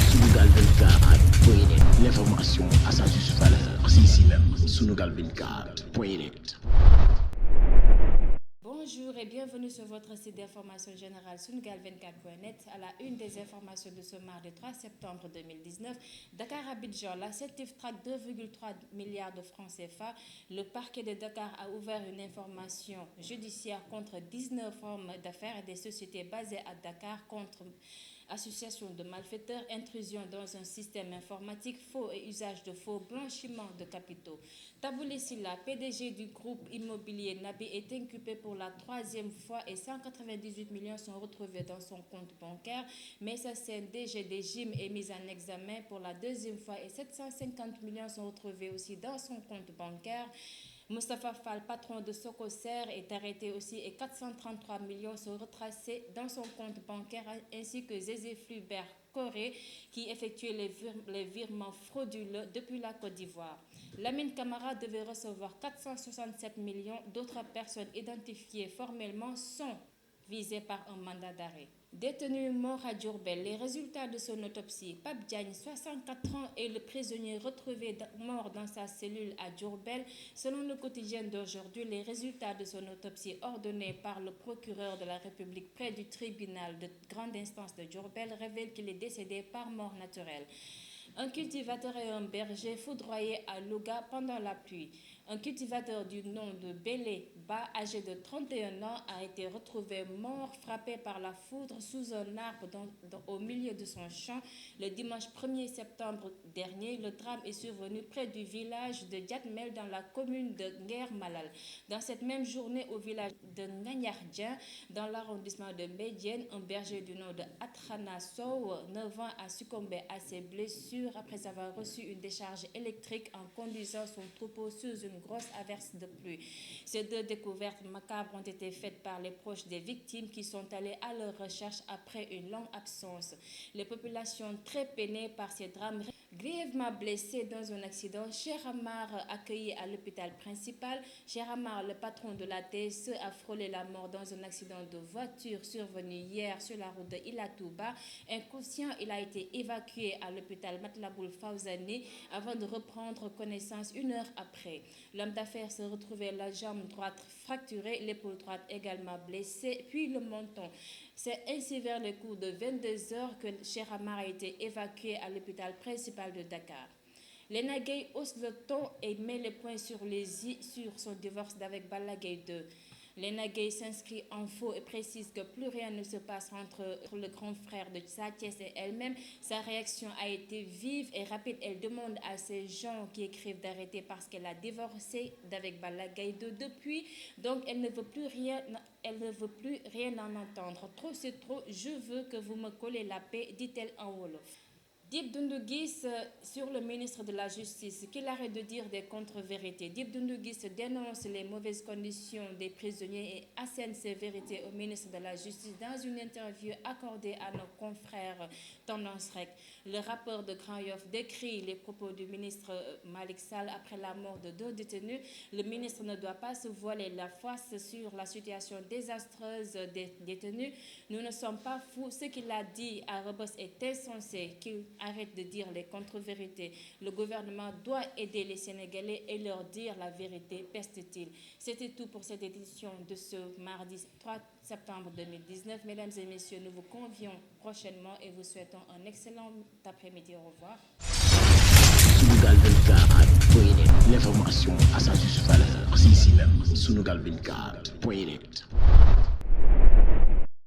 Sunugal 24.net, l'information à sa juste valeur. C'est ici même, Sunugal 24.net. Bonjour et bienvenue sur votre site d'information générale Sunugal24.net. À la une des informations de ce mardi 3 septembre 2019, Dakar-Abidjan, la CETIF traque 2,3 milliards de francs CFA. Le parquet de Dakar a ouvert une information judiciaire contre 19 hommes d'affaires et des sociétés basées à Dakar contre association de malfaiteurs, intrusion dans un système informatique, faux et usage de faux, blanchiment de capitaux. Taboulé Silla, PDG du groupe immobilier Nabi, est inculpé pour la troisième fois et 198 millions sont retrouvés dans son compte bancaire. Messa Sen, DG des GIM, est mis en examen pour la deuxième fois et 750 millions sont retrouvés aussi dans son compte bancaire. Moustapha Fall, patron de Socoser, est arrêté aussi et 433 millions sont retracés dans son compte bancaire, ainsi que Zézé Flubert Corée qui effectuait les virements frauduleux depuis la Côte d'Ivoire. Lamine Camara devait recevoir 467 millions. D'autres personnes identifiées formellement sont visées par un mandat d'arrêt. Détenu mort à Diourbel, les résultats de son autopsie. Pape Diagne, 64 ans, est le prisonnier retrouvé mort dans sa cellule à Diourbel. Selon le quotidien d'aujourd'hui, les résultats de son autopsie ordonnée par le procureur de la République près du tribunal de grande instance de Diourbel révèlent qu'il est décédé par mort naturelle. Un cultivateur et un berger foudroyés à Louga pendant la pluie. Un cultivateur du nom de Bélé Ba, âgé de 31 ans, a été retrouvé mort, frappé par la foudre sous un arbre au milieu de son champ. Le dimanche 1er septembre dernier, le drame est survenu près du village de Diatmel dans la commune de Nguer Malal. Dans cette même journée, au village de Nganyardien, dans l'arrondissement de Médienne, un berger du nom de Atrana Sow, 9 ans, a succombé à ses blessures après avoir reçu une décharge électrique en conduisant son troupeau sous une grosse averse de pluie. Ces deux découvertes macabres ont été faites par les proches des victimes qui sont allés à leur recherche après une longue absence. Les populations très peinées par ces drames, grièvement blessés dans un accident, Cheikh Amar accueilli à l'hôpital principal. Cheikh Amar, le patron de la TSE, a frôlé la mort dans un accident de voiture survenu hier sur la route de Ila Touba. Inconscient, il a été évacué à l'hôpital Matlaboul Fawzani avant de reprendre connaissance une heure après. L'homme d'affaires se retrouvait la jambe droite fracturée, l'épaule droite également blessée, puis le menton. C'est ainsi vers le coup de 22 heures que Cheikh Amar a été évacué à l'hôpital principal de Dakar. Lena Gueye hausse le ton et met les points sur les i sur son divorce d'avec Balla Gaye 2. Lena Gueye s'inscrit en faux et précise que plus rien ne se passe entre le grand frère de Sa Thiès et elle-même. Sa réaction a été vive et rapide. Elle demande à ces gens qui écrivent d'arrêter parce qu'elle a divorcé d'avec Balla Gaye 2 depuis. Donc elle ne veut plus rien en entendre. Trop c'est trop, je veux que vous me collez la paix, dit-elle en wolof. Dip Doundou Guiss sur le ministre de la Justice, qu'il arrête de dire des contre-vérités. Dip Doundou Guiss dénonce les mauvaises conditions des prisonniers et assène ses vérités au ministre de la Justice dans une interview accordée à nos confrères Tendance Rec. Le rappeur de Grand Yoff décrit les propos du ministre Malick Sall après la mort de 2 détenus. Le ministre ne doit pas se voiler la face sur la situation désastreuse des détenus. Nous ne sommes pas fous. Ce qu'il a dit à Rebeuss est insensé. Qu'il arrête de dire les contre-vérités. Le gouvernement doit aider les Sénégalais et leur dire la vérité, peste-t-il. C'était tout pour cette édition de ce mardi 3 septembre 2019. Mesdames et messieurs, nous vous convions prochainement et vous souhaitons un excellent après-midi. Au revoir. Sunugal 24.net, l'information à sa juste valeur. C'est ici même, Sunugal 24.net.